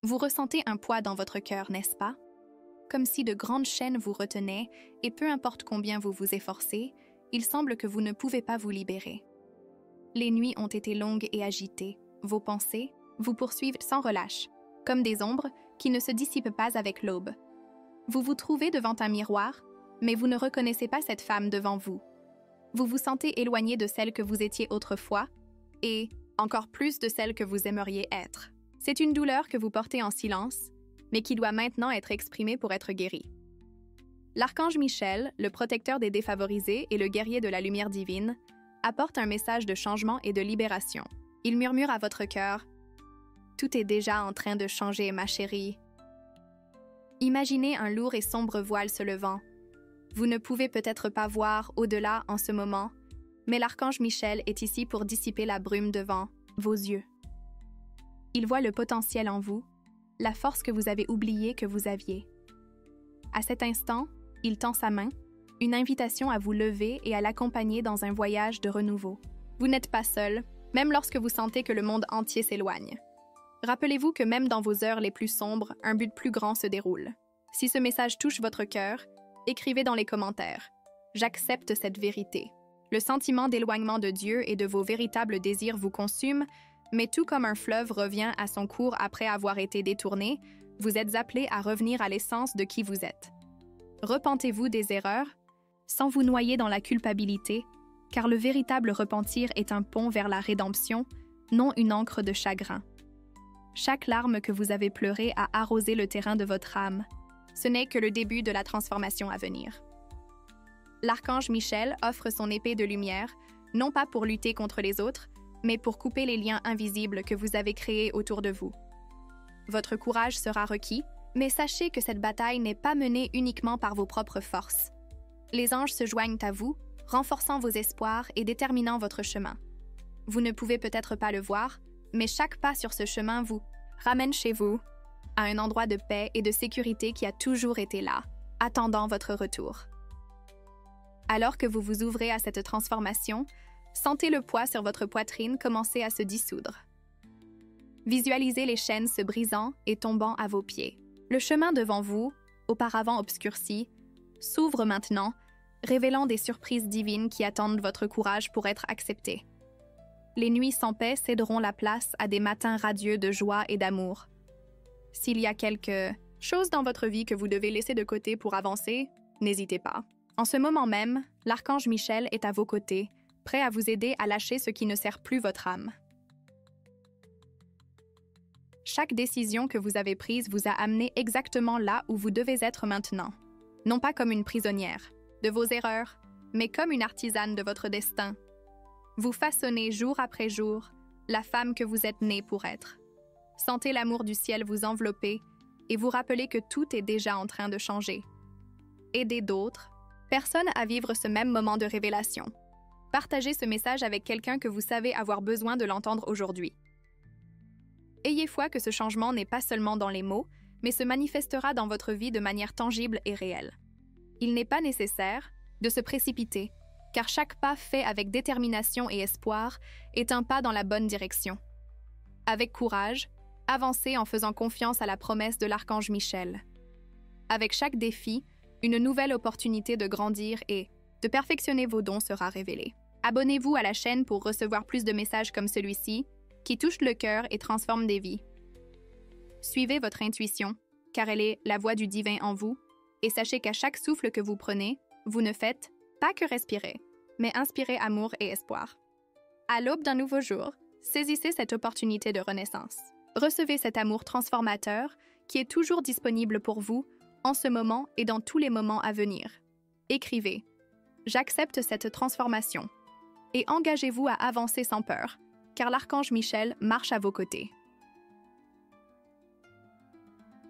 Vous ressentez un poids dans votre cœur, n'est-ce pas? Comme si de grandes chaînes vous retenaient, et peu importe combien vous vous efforcez, il semble que vous ne pouvez pas vous libérer. Les nuits ont été longues et agitées. Vos pensées vous poursuivent sans relâche, comme des ombres qui ne se dissipent pas avec l'aube. Vous vous trouvez devant un miroir, mais vous ne reconnaissez pas cette femme devant vous. Vous vous sentez éloigné de celle que vous étiez autrefois, et encore plus de celle que vous aimeriez être. C'est une douleur que vous portez en silence, mais qui doit maintenant être exprimée pour être guérie. L'archange Michel, le protecteur des défavorisés et le guerrier de la lumière divine, apporte un message de changement et de libération. Il murmure à votre cœur « Tout est déjà en train de changer, ma chérie. » Imaginez un lourd et sombre voile se levant. Vous ne pouvez peut-être pas voir au-delà en ce moment, mais l'archange Michel est ici pour dissiper la brume devant vos yeux. Il voit le potentiel en vous, la force que vous avez oubliée que vous aviez. À cet instant, il tend sa main, une invitation à vous lever et à l'accompagner dans un voyage de renouveau. Vous n'êtes pas seul, même lorsque vous sentez que le monde entier s'éloigne. Rappelez-vous que même dans vos heures les plus sombres, un but plus grand se déroule. Si ce message touche votre cœur, écrivez dans les commentaires « J'accepte cette vérité ». Le sentiment d'éloignement de Dieu et de vos véritables désirs vous consume, mais tout comme un fleuve revient à son cours après avoir été détourné, vous êtes appelé à revenir à l'essence de qui vous êtes. Repentez-vous des erreurs, sans vous noyer dans la culpabilité, car le véritable repentir est un pont vers la rédemption, non une encre de chagrin. Chaque larme que vous avez pleurée a arrosé le terrain de votre âme. Ce n'est que le début de la transformation à venir. L'archange Michel offre son épée de lumière, non pas pour lutter contre les autres, mais pour couper les liens invisibles que vous avez créés autour de vous. Votre courage sera requis, mais sachez que cette bataille n'est pas menée uniquement par vos propres forces. Les anges se joignent à vous, renforçant vos espoirs et déterminant votre chemin. Vous ne pouvez peut-être pas le voir, mais chaque pas sur ce chemin vous ramène chez vous, à un endroit de paix et de sécurité qui a toujours été là, attendant votre retour. Alors que vous vous ouvrez à cette transformation, sentez le poids sur votre poitrine commencer à se dissoudre. Visualisez les chaînes se brisant et tombant à vos pieds. Le chemin devant vous, auparavant obscurci, s'ouvre maintenant, révélant des surprises divines qui attendent votre courage pour être accepté. Les nuits sans paix céderont la place à des matins radieux de joie et d'amour. S'il y a quelque chose dans votre vie que vous devez laisser de côté pour avancer, n'hésitez pas. En ce moment même, l'archange Michel est à vos côtés, prêt à vous aider à lâcher ce qui ne sert plus votre âme. Chaque décision que vous avez prise vous a amené exactement là où vous devez être maintenant. Non pas comme une prisonnière de vos erreurs, mais comme une artisane de votre destin. Vous façonnez jour après jour la femme que vous êtes née pour être. Sentez l'amour du ciel vous envelopper et vous rappelez que tout est déjà en train de changer. Aidez d'autres personnes à vivre ce même moment de révélation. Partagez ce message avec quelqu'un que vous savez avoir besoin de l'entendre aujourd'hui. Ayez foi que ce changement n'est pas seulement dans les mots, mais se manifestera dans votre vie de manière tangible et réelle. Il n'est pas nécessaire de se précipiter, car chaque pas fait avec détermination et espoir est un pas dans la bonne direction. Avec courage, avancez en faisant confiance à la promesse de l'archange Michel. Avec chaque défi, une nouvelle opportunité de grandir et de perfectionner vos dons sera révélée. Abonnez-vous à la chaîne pour recevoir plus de messages comme celui-ci, qui touchent le cœur et transforment des vies. Suivez votre intuition, car elle est la voix du divin en vous, et sachez qu'à chaque souffle que vous prenez, vous ne faites pas que respirer, mais inspirer amour et espoir. À l'aube d'un nouveau jour, saisissez cette opportunité de renaissance. Recevez cet amour transformateur qui est toujours disponible pour vous en ce moment et dans tous les moments à venir. Écrivez « J'accepte cette transformation » et engagez-vous à avancer sans peur, car l'archange Michel marche à vos côtés.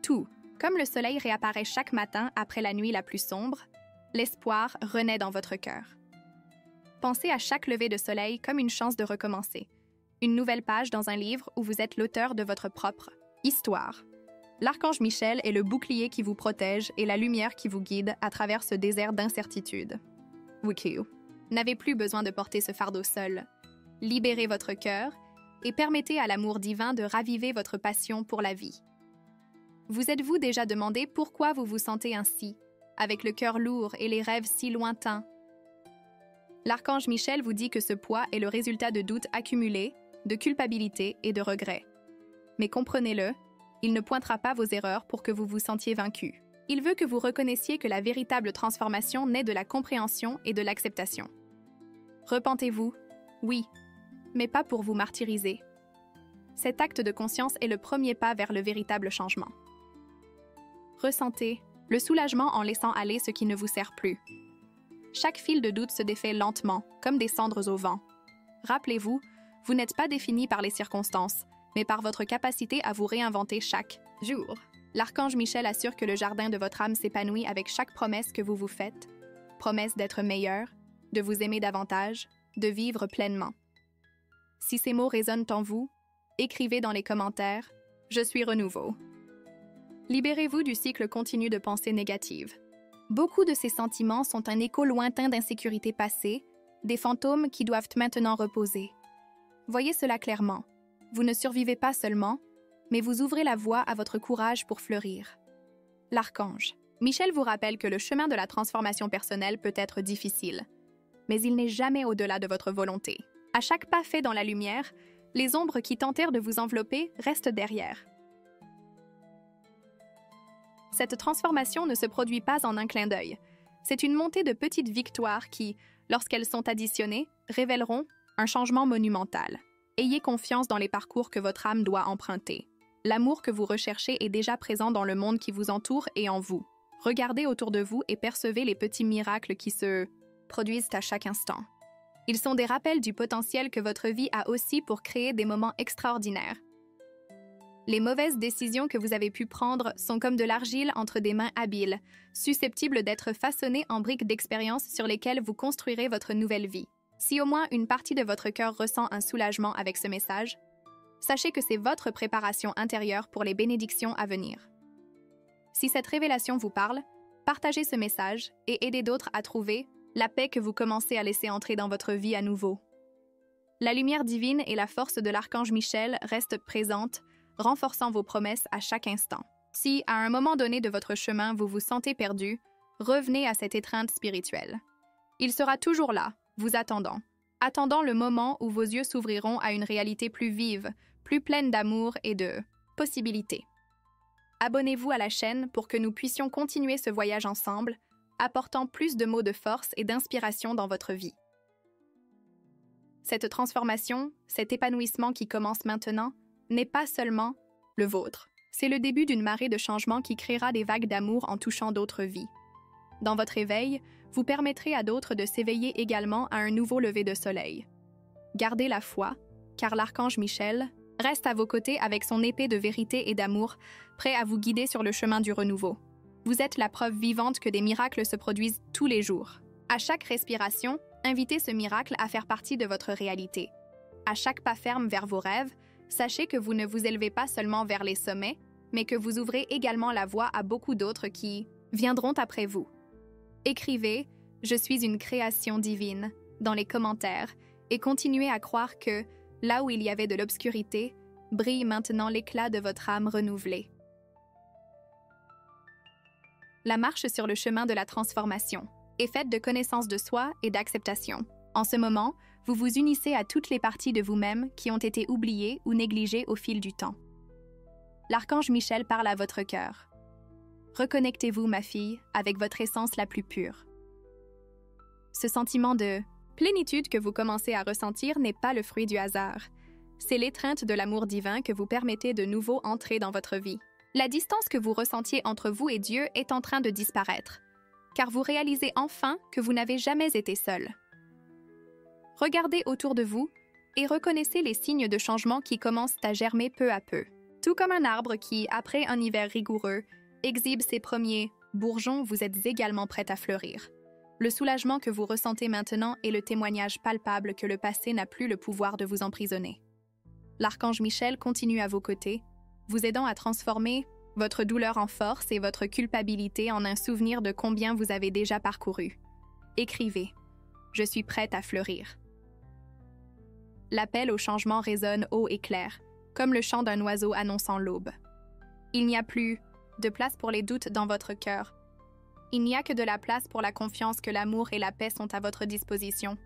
Tout, comme le soleil réapparaît chaque matin après la nuit la plus sombre, l'espoir renaît dans votre cœur. Pensez à chaque lever de soleil comme une chance de recommencer, une nouvelle page dans un livre où vous êtes l'auteur de votre propre histoire. L'archange Michel est le bouclier qui vous protège et la lumière qui vous guide à travers ce désert d'incertitude. Wiki. N'avez plus besoin de porter ce fardeau seul. Libérez votre cœur et permettez à l'amour divin de raviver votre passion pour la vie. Vous êtes-vous déjà demandé pourquoi vous vous sentez ainsi, avec le cœur lourd et les rêves si lointains? L'archange Michel vous dit que ce poids est le résultat de doutes accumulés, de culpabilité et de regrets. Mais comprenez-le, il ne pointera pas vos erreurs pour que vous vous sentiez vaincu. Il veut que vous reconnaissiez que la véritable transformation naît de la compréhension et de l'acceptation. Repentez-vous, oui, mais pas pour vous martyriser. Cet acte de conscience est le premier pas vers le véritable changement. Ressentez le soulagement en laissant aller ce qui ne vous sert plus. Chaque fil de doute se défait lentement, comme des cendres au vent. Rappelez-vous, vous n'êtes pas défini par les circonstances, mais par votre capacité à vous réinventer chaque jour. L'archange Michel assure que le jardin de votre âme s'épanouit avec chaque promesse que vous vous faites. Promesse d'être meilleur, de vous aimer davantage, de vivre pleinement. Si ces mots résonnent en vous, écrivez dans les commentaires « Je suis renouveau ». Libérez-vous du cycle continu de pensées négatives. Beaucoup de ces sentiments sont un écho lointain d'insécurité passée, des fantômes qui doivent maintenant reposer. Voyez cela clairement. Vous ne survivez pas seulement, mais vous ouvrez la voie à votre courage pour fleurir. L'archange. Michel vous rappelle que le chemin de la transformation personnelle peut être difficile, mais il n'est jamais au-delà de votre volonté. À chaque pas fait dans la lumière, les ombres qui tentèrent de vous envelopper restent derrière. Cette transformation ne se produit pas en un clin d'œil. C'est une montée de petites victoires qui, lorsqu'elles sont additionnées, révéleront un changement monumental. Ayez confiance dans les parcours que votre âme doit emprunter. L'amour que vous recherchez est déjà présent dans le monde qui vous entoure et en vous. Regardez autour de vous et percevez les petits miracles qui se produisent à chaque instant. Ils sont des rappels du potentiel que votre vie a aussi pour créer des moments extraordinaires. Les mauvaises décisions que vous avez pu prendre sont comme de l'argile entre des mains habiles, susceptibles d'être façonnées en briques d'expérience sur lesquelles vous construirez votre nouvelle vie. Si au moins une partie de votre cœur ressent un soulagement avec ce message, sachez que c'est votre préparation intérieure pour les bénédictions à venir. Si cette révélation vous parle, partagez ce message et aidez d'autres à trouver la paix que vous commencez à laisser entrer dans votre vie à nouveau. La lumière divine et la force de l'archange Michel restent présentes, renforçant vos promesses à chaque instant. Si, à un moment donné de votre chemin, vous vous sentez perdu, revenez à cette étreinte spirituelle. Il sera toujours là, vous attendant le moment où vos yeux s'ouvriront à une réalité plus vive, plus pleine d'amour et de possibilités. Abonnez-vous à la chaîne pour que nous puissions continuer ce voyage ensemble, apportant plus de mots de force et d'inspiration dans votre vie. Cette transformation, cet épanouissement qui commence maintenant, n'est pas seulement le vôtre. C'est le début d'une marée de changement qui créera des vagues d'amour en touchant d'autres vies. Dans votre éveil, vous permettrez à d'autres de s'éveiller également à un nouveau lever de soleil. Gardez la foi, car l'archange Michel reste à vos côtés avec son épée de vérité et d'amour, prêt à vous guider sur le chemin du renouveau. Vous êtes la preuve vivante que des miracles se produisent tous les jours. À chaque respiration, invitez ce miracle à faire partie de votre réalité. À chaque pas ferme vers vos rêves, sachez que vous ne vous élevez pas seulement vers les sommets, mais que vous ouvrez également la voie à beaucoup d'autres qui viendront après vous. Écrivez « Je suis une création divine » dans les commentaires et continuez à croire que, là où il y avait de l'obscurité, brille maintenant l'éclat de votre âme renouvelée. La marche sur le chemin de la transformation est faite de connaissance de soi et d'acceptation. En ce moment, vous vous unissez à toutes les parties de vous-même qui ont été oubliées ou négligées au fil du temps. L'archange Michel parle à votre cœur. Reconnectez-vous, ma fille, avec votre essence la plus pure. Ce sentiment de plénitude que vous commencez à ressentir n'est pas le fruit du hasard. C'est l'étreinte de l'amour divin que vous permettez de nouveau entrer dans votre vie. La distance que vous ressentiez entre vous et Dieu est en train de disparaître, car vous réalisez enfin que vous n'avez jamais été seul. Regardez autour de vous et reconnaissez les signes de changement qui commencent à germer peu à peu. Tout comme un arbre qui, après un hiver rigoureux, exhibe ses premiers bourgeons, vous êtes également prête à fleurir. Le soulagement que vous ressentez maintenant est le témoignage palpable que le passé n'a plus le pouvoir de vous emprisonner. L'archange Michel continue à vos côtés, vous aidant à transformer votre douleur en force et votre culpabilité en un souvenir de combien vous avez déjà parcouru. Écrivez « Je suis prête à fleurir ». L'appel au changement résonne haut et clair, comme le chant d'un oiseau annonçant l'aube. Il n'y a plus de place pour les doutes dans votre cœur. Il n'y a que de la place pour la confiance que l'amour et la paix sont à votre disposition.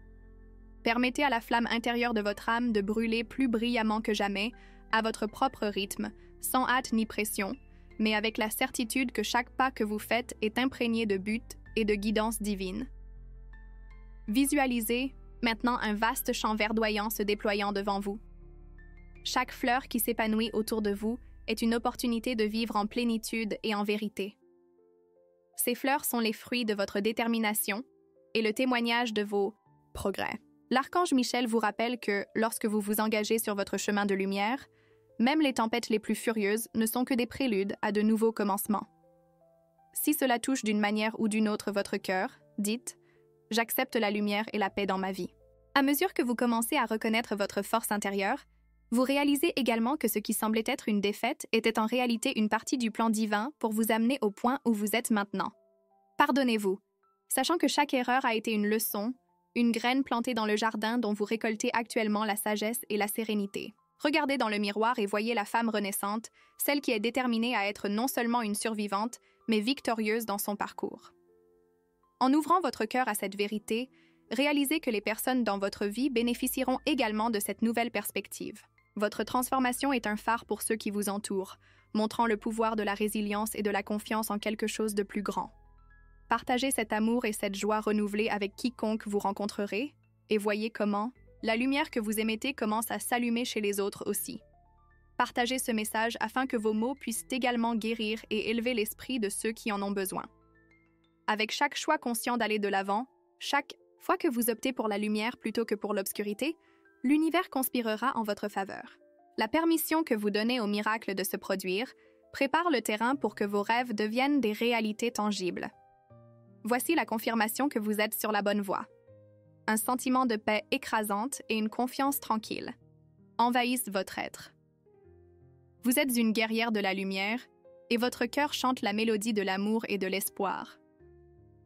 Permettez à la flamme intérieure de votre âme de brûler plus brillamment que jamais, à votre propre rythme, sans hâte ni pression, mais avec la certitude que chaque pas que vous faites est imprégné de but et de guidance divine. Visualisez maintenant un vaste champ verdoyant se déployant devant vous. Chaque fleur qui s'épanouit autour de vous est une opportunité de vivre en plénitude et en vérité. Ces fleurs sont les fruits de votre détermination et le témoignage de vos progrès. L'archange Michel vous rappelle que, lorsque vous vous engagez sur votre chemin de lumière, même les tempêtes les plus furieuses ne sont que des préludes à de nouveaux commencements. Si cela touche d'une manière ou d'une autre votre cœur, dites « J'accepte la lumière et la paix dans ma vie ». À mesure que vous commencez à reconnaître votre force intérieure, vous réalisez également que ce qui semblait être une défaite était en réalité une partie du plan divin pour vous amener au point où vous êtes maintenant. Pardonnez-vous, sachant que chaque erreur a été une leçon, une graine plantée dans le jardin dont vous récoltez actuellement la sagesse et la sérénité. Regardez dans le miroir et voyez la femme renaissante, celle qui est déterminée à être non seulement une survivante, mais victorieuse dans son parcours. En ouvrant votre cœur à cette vérité, réalisez que les personnes dans votre vie bénéficieront également de cette nouvelle perspective. Votre transformation est un phare pour ceux qui vous entourent, montrant le pouvoir de la résilience et de la confiance en quelque chose de plus grand. Partagez cet amour et cette joie renouvelée avec quiconque vous rencontrerez et voyez comment la lumière que vous émettez commence à s'allumer chez les autres aussi. Partagez ce message afin que vos mots puissent également guérir et élever l'esprit de ceux qui en ont besoin. Avec chaque choix conscient d'aller de l'avant, chaque fois que vous optez pour la lumière plutôt que pour l'obscurité, l'univers conspirera en votre faveur. La permission que vous donnez au miracle de se produire prépare le terrain pour que vos rêves deviennent des réalités tangibles. Voici la confirmation que vous êtes sur la bonne voie. Un sentiment de paix écrasante et une confiance tranquille envahissent votre être. Vous êtes une guerrière de la lumière et votre cœur chante la mélodie de l'amour et de l'espoir.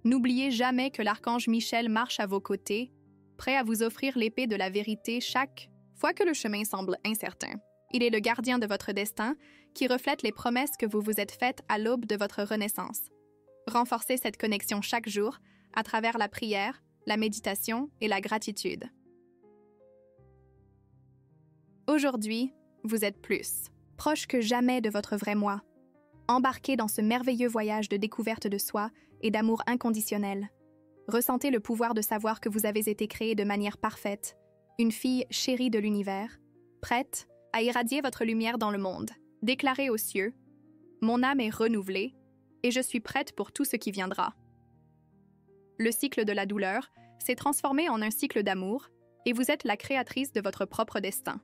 N'oubliez jamais que l'archange Michel marche à vos côtés, prêt à vous offrir l'épée de la vérité chaque fois que le chemin semble incertain. Il est le gardien de votre destin qui reflète les promesses que vous vous êtes faites à l'aube de votre renaissance. Renforcez cette connexion chaque jour à travers la prière, la méditation et la gratitude. Aujourd'hui, vous êtes plus proche que jamais de votre vrai moi. Embarquez dans ce merveilleux voyage de découverte de soi et d'amour inconditionnel. Ressentez le pouvoir de savoir que vous avez été créée de manière parfaite, une fille chérie de l'univers, prête à irradier votre lumière dans le monde. Déclarez aux cieux « Mon âme est renouvelée et je suis prête pour tout ce qui viendra. » Le cycle de la douleur s'est transformé en un cycle d'amour et vous êtes la créatrice de votre propre destin.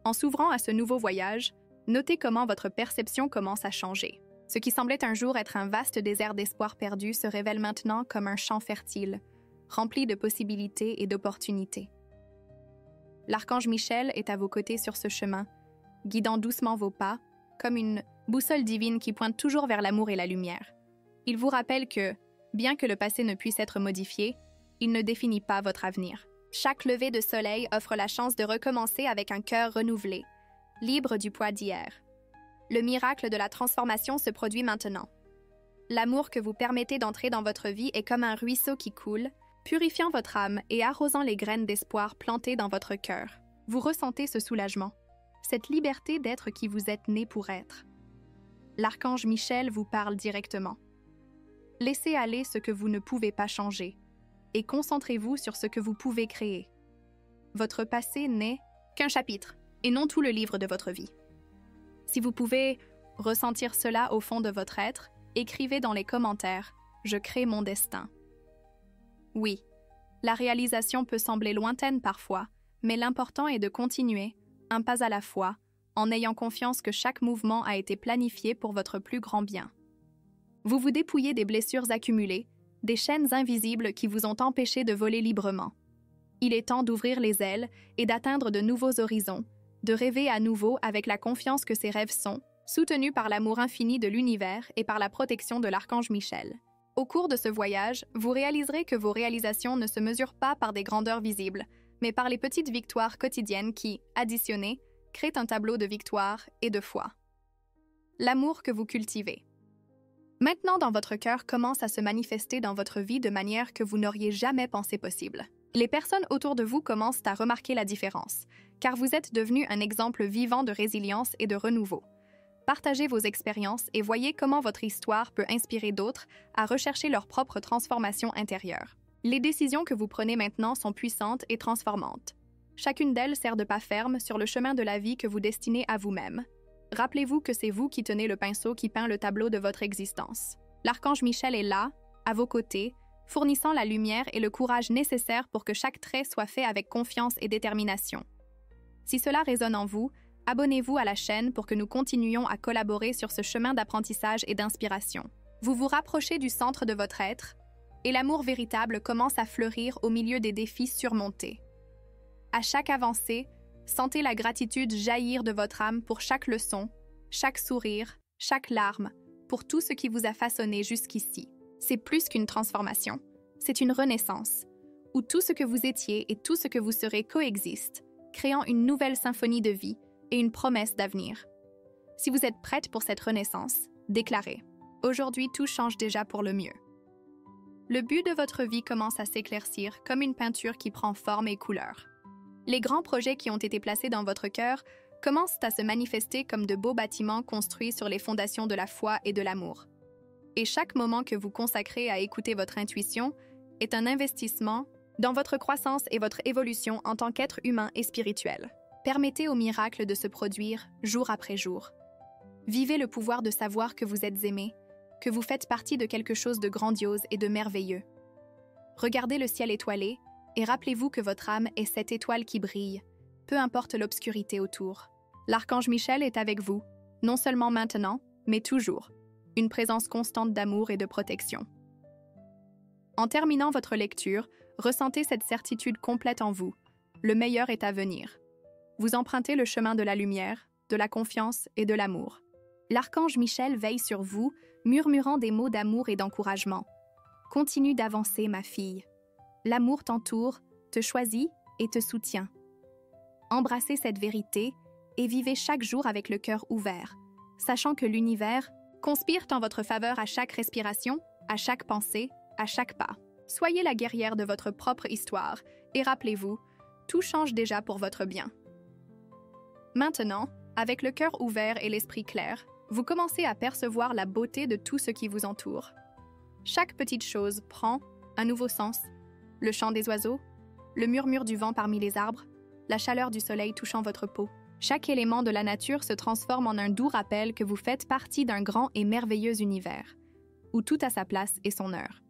En s'ouvrant à ce nouveau voyage, notez comment votre perception commence à changer. Ce qui semblait un jour être un vaste désert d'espoir perdu se révèle maintenant comme un champ fertile, rempli de possibilités et d'opportunités. L'archange Michel est à vos côtés sur ce chemin, guidant doucement vos pas, comme une boussole divine qui pointe toujours vers l'amour et la lumière. Il vous rappelle que, bien que le passé ne puisse être modifié, il ne définit pas votre avenir. Chaque lever de soleil offre la chance de recommencer avec un cœur renouvelé, libre du poids d'hier. Le miracle de la transformation se produit maintenant. L'amour que vous permettez d'entrer dans votre vie est comme un ruisseau qui coule, purifiant votre âme et arrosant les graines d'espoir plantées dans votre cœur. Vous ressentez ce soulagement, cette liberté d'être qui vous êtes né pour être. L'archange Michel vous parle directement. Laissez aller ce que vous ne pouvez pas changer et concentrez-vous sur ce que vous pouvez créer. Votre passé n'est qu'un chapitre et non tout le livre de votre vie. Si vous pouvez ressentir cela au fond de votre être, écrivez dans les commentaires « Je crée mon destin ». Oui, la réalisation peut sembler lointaine parfois, mais l'important est de continuer, un pas à la fois, en ayant confiance que chaque mouvement a été planifié pour votre plus grand bien. Vous vous dépouillez des blessures accumulées, des chaînes invisibles qui vous ont empêché de voler librement. Il est temps d'ouvrir les ailes et d'atteindre de nouveaux horizons, de rêver à nouveau avec la confiance que ces rêves sont, soutenus par l'amour infini de l'univers et par la protection de l'archange Michel. Au cours de ce voyage, vous réaliserez que vos réalisations ne se mesurent pas par des grandeurs visibles, mais par les petites victoires quotidiennes qui, additionnées, créent un tableau de victoire et de foi. l'amour que vous cultivez. Maintenant, dans votre cœur commence à se manifester dans votre vie de manière que vous n'auriez jamais pensé possible. Les personnes autour de vous commencent à remarquer la différence, car vous êtes devenu un exemple vivant de résilience et de renouveau. Partagez vos expériences et voyez comment votre histoire peut inspirer d'autres à rechercher leur propre transformation intérieure. Les décisions que vous prenez maintenant sont puissantes et transformantes. Chacune d'elles sert de pas ferme sur le chemin de la vie que vous destinez à vous-même. Rappelez-vous que c'est vous qui tenez le pinceau qui peint le tableau de votre existence. L'archange Michel est là, à vos côtés, fournissant la lumière et le courage nécessaires pour que chaque trait soit fait avec confiance et détermination. Si cela résonne en vous, abonnez-vous à la chaîne pour que nous continuions à collaborer sur ce chemin d'apprentissage et d'inspiration. Vous vous rapprochez du centre de votre être, et l'amour véritable commence à fleurir au milieu des défis surmontés. À chaque avancée, sentez la gratitude jaillir de votre âme pour chaque leçon, chaque sourire, chaque larme, pour tout ce qui vous a façonné jusqu'ici. C'est plus qu'une transformation, c'est une renaissance, où tout ce que vous étiez et tout ce que vous serez coexistent, créant une nouvelle symphonie de vie et une promesse d'avenir. Si vous êtes prête pour cette renaissance, déclarez « Aujourd'hui, tout change déjà pour le mieux ». Le but de votre vie commence à s'éclaircir comme une peinture qui prend forme et couleur. Les grands projets qui ont été placés dans votre cœur commencent à se manifester comme de beaux bâtiments construits sur les fondations de la foi et de l'amour. Et chaque moment que vous consacrez à écouter votre intuition est un investissement dans votre croissance et votre évolution en tant qu'être humain et spirituel. Permettez au miracle de se produire jour après jour. Vivez le pouvoir de savoir que vous êtes aimé, que vous faites partie de quelque chose de grandiose et de merveilleux. Regardez le ciel étoilé et rappelez-vous que votre âme est cette étoile qui brille, peu importe l'obscurité autour. L'archange Michel est avec vous, non seulement maintenant, mais toujours. Une présence constante d'amour et de protection. En terminant votre lecture, ressentez cette certitude complète en vous. Le meilleur est à venir. Vous empruntez le chemin de la lumière, de la confiance et de l'amour. L'archange Michel veille sur vous, murmurant des mots d'amour et d'encouragement. Continue d'avancer, ma fille. L'amour t'entoure, te choisit et te soutient. Embrassez cette vérité et vivez chaque jour avec le cœur ouvert, sachant que l'univers conspire en votre faveur à chaque respiration, à chaque pensée, à chaque pas. Soyez la guerrière de votre propre histoire et rappelez-vous, tout change déjà pour votre bien. Maintenant, avec le cœur ouvert et l'esprit clair, vous commencez à percevoir la beauté de tout ce qui vous entoure. Chaque petite chose prend un nouveau sens. Le chant des oiseaux, le murmure du vent parmi les arbres, la chaleur du soleil touchant votre peau. Chaque élément de la nature se transforme en un doux rappel que vous faites partie d'un grand et merveilleux univers, où tout a sa place et son heure.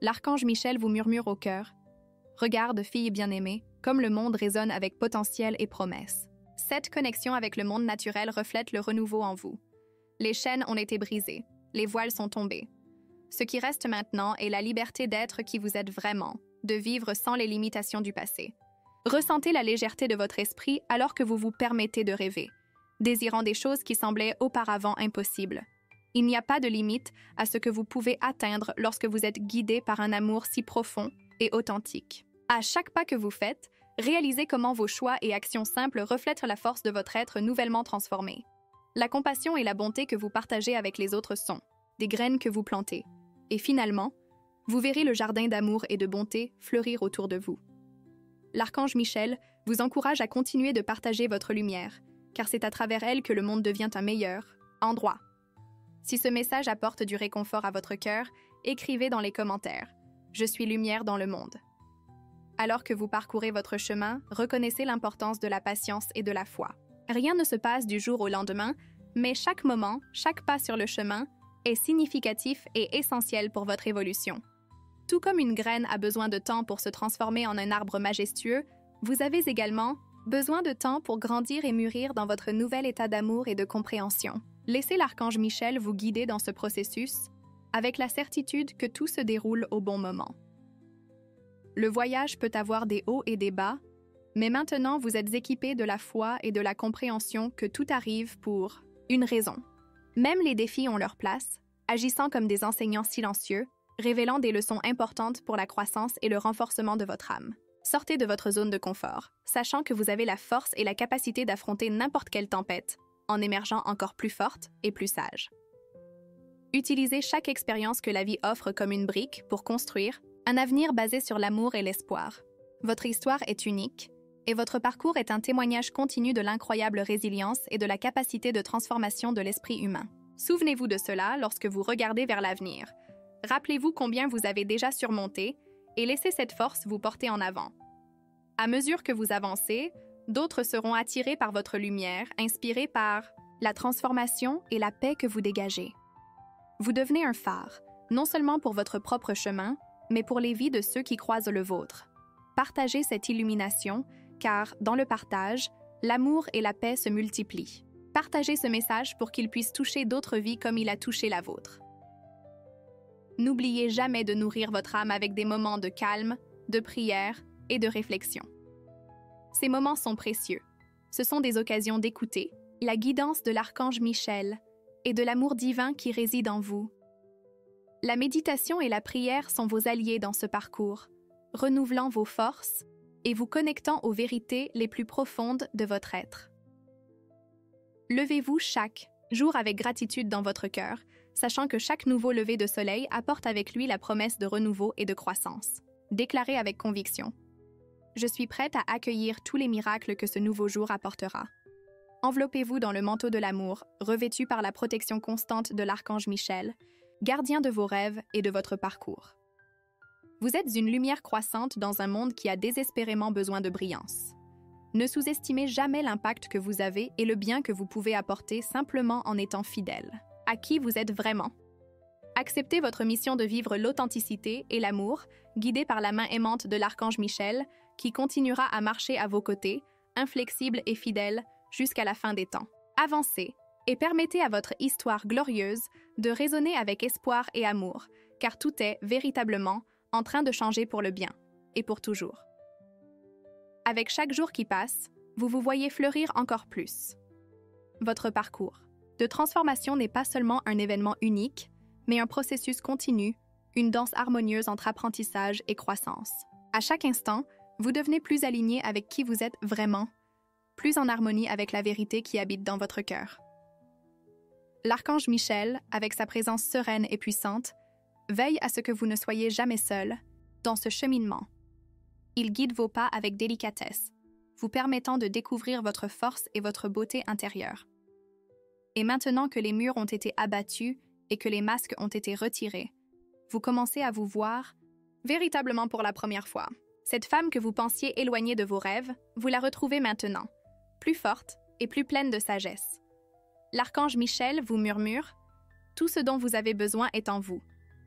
L'archange Michel vous murmure au cœur « Regarde, fille bien-aimée, comme le monde résonne avec potentiel et promesse. » Cette connexion avec le monde naturel reflète le renouveau en vous. Les chaînes ont été brisées, les voiles sont tombées. Ce qui reste maintenant est la liberté d'être qui vous êtes vraiment, de vivre sans les limitations du passé. Ressentez la légèreté de votre esprit alors que vous vous permettez de rêver, désirant des choses qui semblaient auparavant impossibles. Il n'y a pas de limite à ce que vous pouvez atteindre lorsque vous êtes guidé par un amour si profond et authentique. À chaque pas que vous faites, réalisez comment vos choix et actions simples reflètent la force de votre être nouvellement transformé. La compassion et la bonté que vous partagez avec les autres sont des graines que vous plantez. Et finalement, vous verrez le jardin d'amour et de bonté fleurir autour de vous. L'archange Michel vous encourage à continuer de partager votre lumière, car c'est à travers elle que le monde devient un meilleur endroit. Si ce message apporte du réconfort à votre cœur, écrivez dans les commentaires « Je suis lumière dans le monde ». Alors que vous parcourez votre chemin, reconnaissez l'importance de la patience et de la foi. Rien ne se passe du jour au lendemain, mais chaque moment, chaque pas sur le chemin est significatif et essentiel pour votre évolution. Tout comme une graine a besoin de temps pour se transformer en un arbre majestueux, vous avez également besoin de temps pour grandir et mûrir dans votre nouvel état d'amour et de compréhension. Laissez l'archange Michel vous guider dans ce processus, avec la certitude que tout se déroule au bon moment. Le voyage peut avoir des hauts et des bas, mais maintenant vous êtes équipé de la foi et de la compréhension que tout arrive pour une raison. Même les défis ont leur place, agissant comme des enseignants silencieux, révélant des leçons importantes pour la croissance et le renforcement de votre âme. Sortez de votre zone de confort, sachant que vous avez la force et la capacité d'affronter n'importe quelle tempête. en émergeant encore plus forte et plus sage. Utilisez chaque expérience que la vie offre comme une brique pour construire un avenir basé sur l'amour et l'espoir. Votre histoire est unique et votre parcours est un témoignage continu de l'incroyable résilience et de la capacité de transformation de l'esprit humain. Souvenez-vous de cela lorsque vous regardez vers l'avenir. Rappelez-vous combien vous avez déjà surmonté et laissez cette force vous porter en avant. À mesure que vous avancez, d'autres seront attirés par votre lumière, inspirés par la transformation et la paix que vous dégagez. Vous devenez un phare, non seulement pour votre propre chemin, mais pour les vies de ceux qui croisent le vôtre. Partagez cette illumination, car, dans le partage, l'amour et la paix se multiplient. Partagez ce message pour qu'il puisse toucher d'autres vies comme il a touché la vôtre. N'oubliez jamais de nourrir votre âme avec des moments de calme, de prière et de réflexion. Ces moments sont précieux. Ce sont des occasions d'écouter la guidance de l'archange Michel et de l'amour divin qui réside en vous. La méditation et la prière sont vos alliés dans ce parcours, renouvelant vos forces et vous connectant aux vérités les plus profondes de votre être. Levez-vous chaque jour avec gratitude dans votre cœur, sachant que chaque nouveau lever de soleil apporte avec lui la promesse de renouveau et de croissance. Déclarez avec conviction: je suis prête à accueillir tous les miracles que ce nouveau jour apportera. Enveloppez-vous dans le manteau de l'amour, revêtu par la protection constante de l'archange Michel, gardien de vos rêves et de votre parcours. Vous êtes une lumière croissante dans un monde qui a désespérément besoin de brillance. Ne sous-estimez jamais l'impact que vous avez et le bien que vous pouvez apporter simplement en étant fidèle à qui vous êtes vraiment. Acceptez votre mission de vivre l'authenticité et l'amour, guidé par la main aimante de l'archange Michel, qui continuera à marcher à vos côtés, inflexible et fidèle, jusqu'à la fin des temps. Avancez et permettez à votre histoire glorieuse de résonner avec espoir et amour, car tout est, véritablement, en train de changer pour le bien, et pour toujours. Avec chaque jour qui passe, vous vous voyez fleurir encore plus. Votre parcours de transformation n'est pas seulement un événement unique, mais un processus continu, une danse harmonieuse entre apprentissage et croissance. À chaque instant, vous devenez plus aligné avec qui vous êtes vraiment, plus en harmonie avec la vérité qui habite dans votre cœur. L'archange Michel, avec sa présence sereine et puissante, veille à ce que vous ne soyez jamais seul dans ce cheminement. Il guide vos pas avec délicatesse, vous permettant de découvrir votre force et votre beauté intérieure. Et maintenant que les murs ont été abattus et que les masques ont été retirés, vous commencez à vous voir véritablement pour la première fois. Cette femme que vous pensiez éloignée de vos rêves, vous la retrouvez maintenant, plus forte et plus pleine de sagesse. L'archange Michel vous murmure « Tout ce dont vous avez besoin est en vous.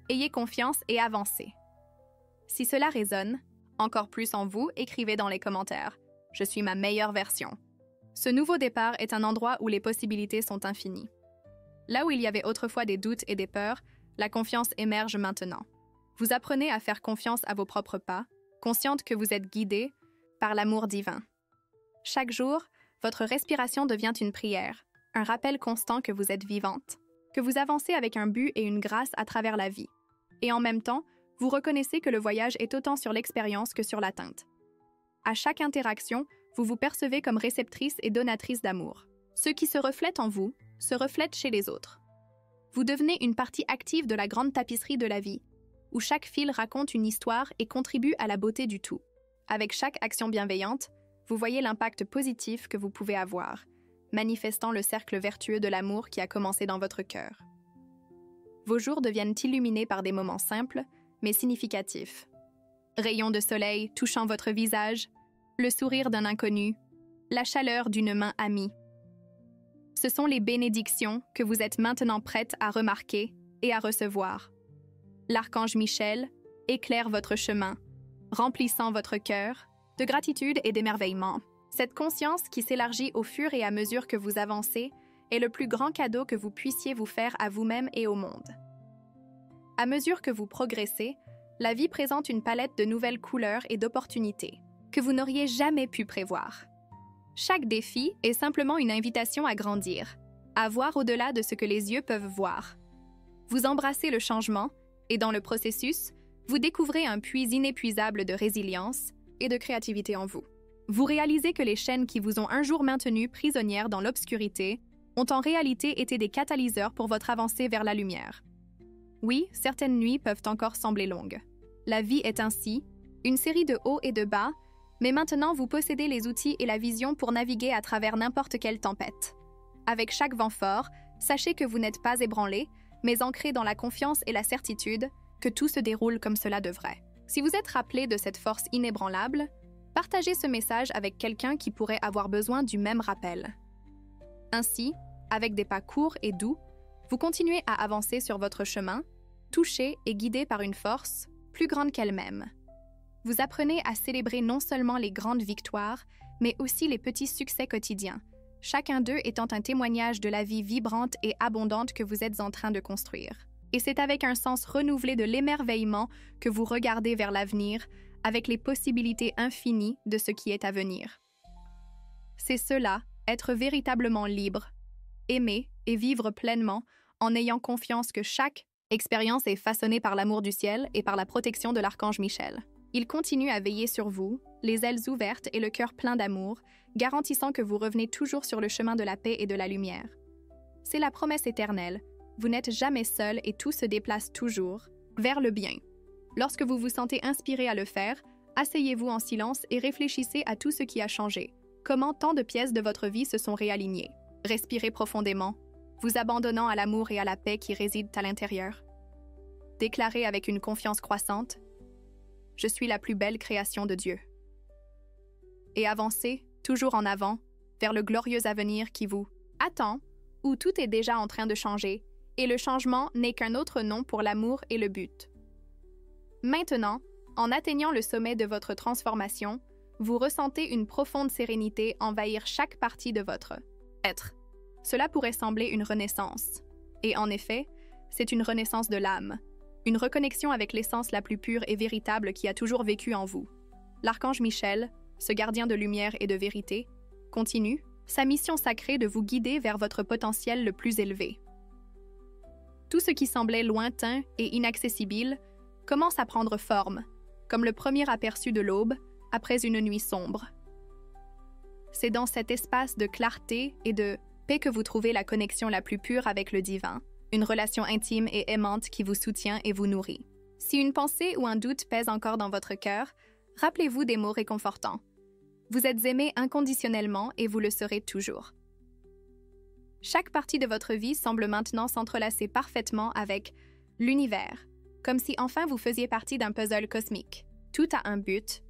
Ayez confiance et avancez. » Si cela résonne, encore plus en vous, écrivez dans les commentaires « Je suis ma meilleure version ». Ce nouveau départ est un endroit où les possibilités sont infinies. Là où il y avait autrefois des doutes et des peurs, la confiance émerge maintenant. Vous apprenez à faire confiance à vos propres pas, consciente que vous êtes guidée par l'amour divin. Chaque jour, votre respiration devient une prière, un rappel constant que vous êtes vivante, que vous avancez avec un but et une grâce à travers la vie. Et en même temps, vous reconnaissez que le voyage est autant sur l'expérience que sur l'atteinte. À chaque interaction, vous vous percevez comme réceptrice et donatrice d'amour. Ce qui se reflète en vous se reflète chez les autres. Vous devenez une partie active de la grande tapisserie de la vie, où chaque fil raconte une histoire et contribue à la beauté du tout. Avec chaque action bienveillante, vous voyez l'impact positif que vous pouvez avoir, manifestant le cercle vertueux de l'amour qui a commencé dans votre cœur. Vos jours deviennent illuminés par des moments simples, mais significatifs. Rayons de soleil touchant votre visage, le sourire d'un inconnu, la chaleur d'une main amie. Ce sont les bénédictions que vous êtes maintenant prête à remarquer et à recevoir. L'archange Michel éclaire votre chemin, remplissant votre cœur de gratitude et d'émerveillement. Cette conscience qui s'élargit au fur et à mesure que vous avancez est le plus grand cadeau que vous puissiez vous faire à vous-même et au monde. À mesure que vous progressez, la vie présente une palette de nouvelles couleurs et d'opportunités que vous n'auriez jamais pu prévoir. Chaque défi est simplement une invitation à grandir, à voir au-delà de ce que les yeux peuvent voir. Vous embrassez le changement et dans le processus, vous découvrez un puits inépuisable de résilience et de créativité en vous. Vous réalisez que les chaînes qui vous ont un jour maintenu prisonnière dans l'obscurité ont en réalité été des catalyseurs pour votre avancée vers la lumière. Oui, certaines nuits peuvent encore sembler longues. La vie est ainsi, une série de hauts et de bas, mais maintenant vous possédez les outils et la vision pour naviguer à travers n'importe quelle tempête. Avec chaque vent fort, sachez que vous n'êtes pas ébranlé, mais ancré dans la confiance et la certitude que tout se déroule comme cela devrait. Si vous êtes rappelé de cette force inébranlable, partagez ce message avec quelqu'un qui pourrait avoir besoin du même rappel. Ainsi, avec des pas courts et doux, vous continuez à avancer sur votre chemin, touché et guidé par une force plus grande qu'elle-même. Vous apprenez à célébrer non seulement les grandes victoires, mais aussi les petits succès quotidiens, chacun d'eux étant un témoignage de la vie vibrante et abondante que vous êtes en train de construire. Et c'est avec un sens renouvelé de l'émerveillement que vous regardez vers l'avenir, avec les possibilités infinies de ce qui est à venir. C'est cela, être véritablement libre, aimer et vivre pleinement en ayant confiance que chaque expérience est façonnée par l'amour du ciel et par la protection de l'archange Michel. Il continue à veiller sur vous, les ailes ouvertes et le cœur plein d'amour, garantissant que vous revenez toujours sur le chemin de la paix et de la lumière. C'est la promesse éternelle. Vous n'êtes jamais seul et tout se déplace toujours vers le bien. Lorsque vous vous sentez inspiré à le faire, asseyez-vous en silence et réfléchissez à tout ce qui a changé. Comment tant de pièces de votre vie se sont réalignées. Respirez profondément, vous abandonnant à l'amour et à la paix qui résident à l'intérieur. Déclarez avec une confiance croissante « Je suis la plus belle création de Dieu ». Et avancez, toujours en avant, vers le glorieux avenir qui vous attend, où tout est déjà en train de changer, et le changement n'est qu'un autre nom pour l'amour et le but. Maintenant, en atteignant le sommet de votre transformation, vous ressentez une profonde sérénité envahir chaque partie de votre être. Cela pourrait sembler une renaissance. Et en effet, c'est une renaissance de l'âme, une reconnexion avec l'essence la plus pure et véritable qui a toujours vécu en vous. L'archange Michel, ce gardien de lumière et de vérité, continue sa mission sacrée de vous guider vers votre potentiel le plus élevé. Tout ce qui semblait lointain et inaccessible commence à prendre forme, comme le premier aperçu de l'aube après une nuit sombre. C'est dans cet espace de clarté et de paix que vous trouvez la connexion la plus pure avec le divin, une relation intime et aimante qui vous soutient et vous nourrit. Si une pensée ou un doute pèse encore dans votre cœur, rappelez-vous des mots réconfortants. Vous êtes aimé inconditionnellement et vous le serez toujours. Chaque partie de votre vie semble maintenant s'entrelacer parfaitement avec l'univers, comme si enfin vous faisiez partie d'un puzzle cosmique. Tout a un but,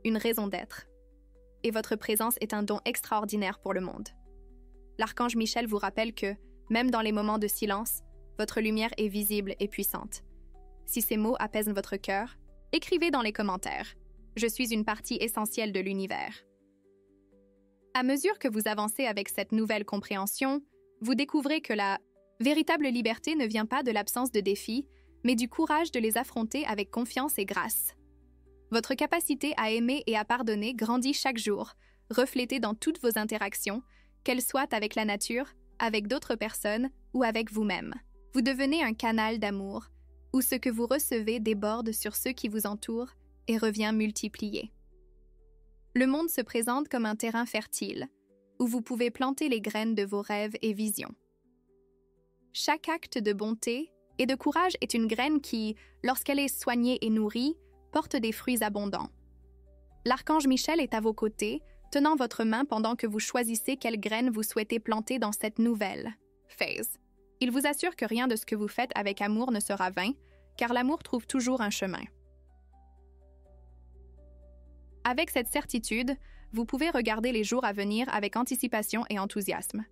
une raison d'être. Et votre présence est un don extraordinaire pour le monde. L'archange Michel vous rappelle que, même dans les moments de silence, votre lumière est visible et puissante. Si ces mots apaisent votre cœur, écrivez dans les commentaires « Je suis une partie essentielle de l'univers ». À mesure que vous avancez avec cette nouvelle compréhension, vous découvrez que la véritable liberté ne vient pas de l'absence de défis, mais du courage de les affronter avec confiance et grâce. Votre capacité à aimer et à pardonner grandit chaque jour, reflétée dans toutes vos interactions, qu'elles soient avec la nature, avec d'autres personnes ou avec vous-même. Vous devenez un canal d'amour, où ce que vous recevez déborde sur ceux qui vous entourent et revient multiplié. Le monde se présente comme un terrain fertile, où vous pouvez planter les graines de vos rêves et visions. Chaque acte de bonté et de courage est une graine qui, lorsqu'elle est soignée et nourrie, porte des fruits abondants. L'archange Michel est à vos côtés, tenant votre main pendant que vous choisissez quelle graine vous souhaitez planter dans cette nouvelle phase. Il vous assure que rien de ce que vous faites avec amour ne sera vain, car l'amour trouve toujours un chemin. Avec cette certitude, vous pouvez regarder les jours à venir avec anticipation et enthousiasme.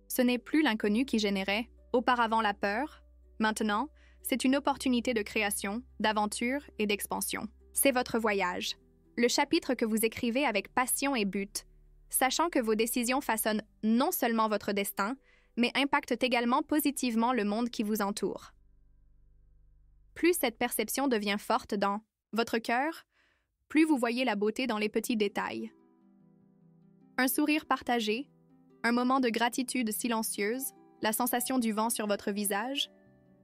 Ce n'est plus l'inconnu qui générait auparavant la peur. Maintenant, c'est une opportunité de création, d'aventure et d'expansion. C'est votre voyage, le chapitre que vous écrivez avec passion et but, sachant que vos décisions façonnent non seulement votre destin, mais impactent également positivement le monde qui vous entoure. Plus cette perception devient forte dans votre cœur, plus vous voyez la beauté dans les petits détails. Un sourire partagé, un moment de gratitude silencieuse, la sensation du vent sur votre visage,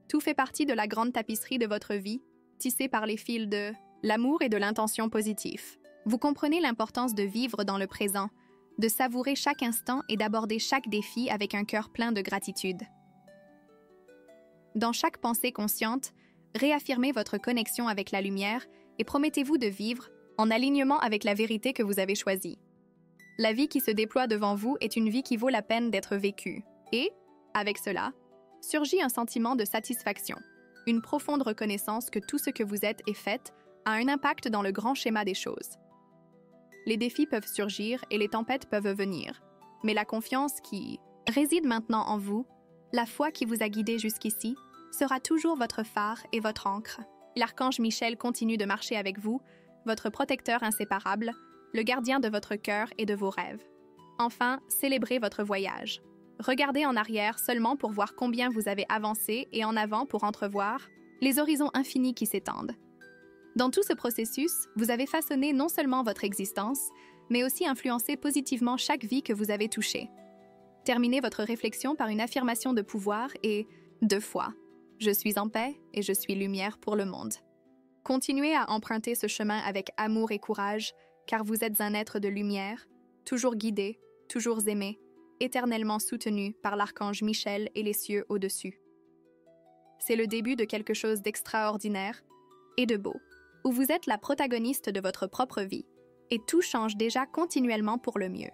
tout fait partie de la grande tapisserie de votre vie, tissée par les fils de l'amour et de l'intention positive. Vous comprenez l'importance de vivre dans le présent, de savourer chaque instant et d'aborder chaque défi avec un cœur plein de gratitude. Dans chaque pensée consciente, réaffirmez votre connexion avec la lumière et promettez-vous de vivre en alignement avec la vérité que vous avez choisie. La vie qui se déploie devant vous est une vie qui vaut la peine d'être vécue. Et, avec cela, surgit un sentiment de satisfaction, une profonde reconnaissance que tout ce que vous êtes et faites a un impact dans le grand schéma des choses. Les défis peuvent surgir et les tempêtes peuvent venir, mais la confiance qui réside maintenant en vous, la foi qui vous a guidé jusqu'ici, sera toujours votre phare et votre ancre. L'archange Michel continue de marcher avec vous, votre protecteur inséparable, le gardien de votre cœur et de vos rêves. Enfin, célébrez votre voyage. Regardez en arrière seulement pour voir combien vous avez avancé et en avant pour entrevoir les horizons infinis qui s'étendent. Dans tout ce processus, vous avez façonné non seulement votre existence, mais aussi influencé positivement chaque vie que vous avez touchée. Terminez votre réflexion par une affirmation de pouvoir et de foi. Je suis en paix et je suis lumière pour le monde. Continuez à emprunter ce chemin avec amour et courage, car vous êtes un être de lumière, toujours guidé, toujours aimé, éternellement soutenu par l'archange Michel et les cieux au-dessus. C'est le début de quelque chose d'extraordinaire et de beau, où vous êtes la protagoniste de votre propre vie, et tout change déjà continuellement pour le mieux.